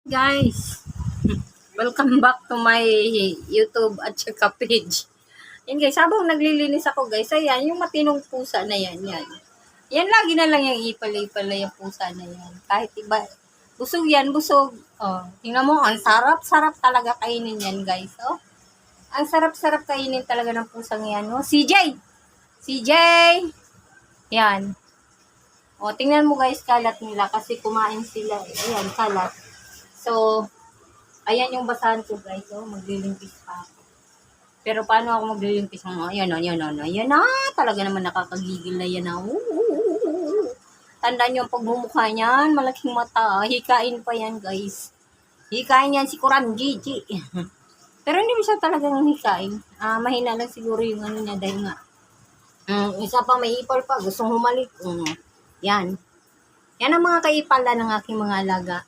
Guys, welcome back to my YouTube at saka page. Yan guys, habang naglilinis ako guys, ayan, yung matinong pusa na yan. Yan lagi na lang yung ipal-ipal yung pusa na yan. Kahit iba, busog yan, busog. Oh, tingnan mo, ang sarap-sarap talaga kainin yan guys. Oh, ang sarap-sarap kainin talaga ng pusang yan. Oh, CJ! CJ! Yan. Oh, tingnan mo guys, kalat nila kasi kumain sila. Ayan, kalat. So, ayan yung basahan ko guys. Oh, maglilimpis pa ako. Pero paano ako maglilimpis? Ayan na. Talaga naman nakakagigil na yan. Tandaan nyo ang pagmumukha niyan. Malaking mata. Hikain pa yan guys. Hikain yan si Kuran Gigi. Pero hindi mo siya talagang hikain. Mahina lang siguro yung ano niya dahil nga. Isa pa may ipal pa. Gustong humalik. Yan. Yan ang mga kaipala ng aking mga alaga.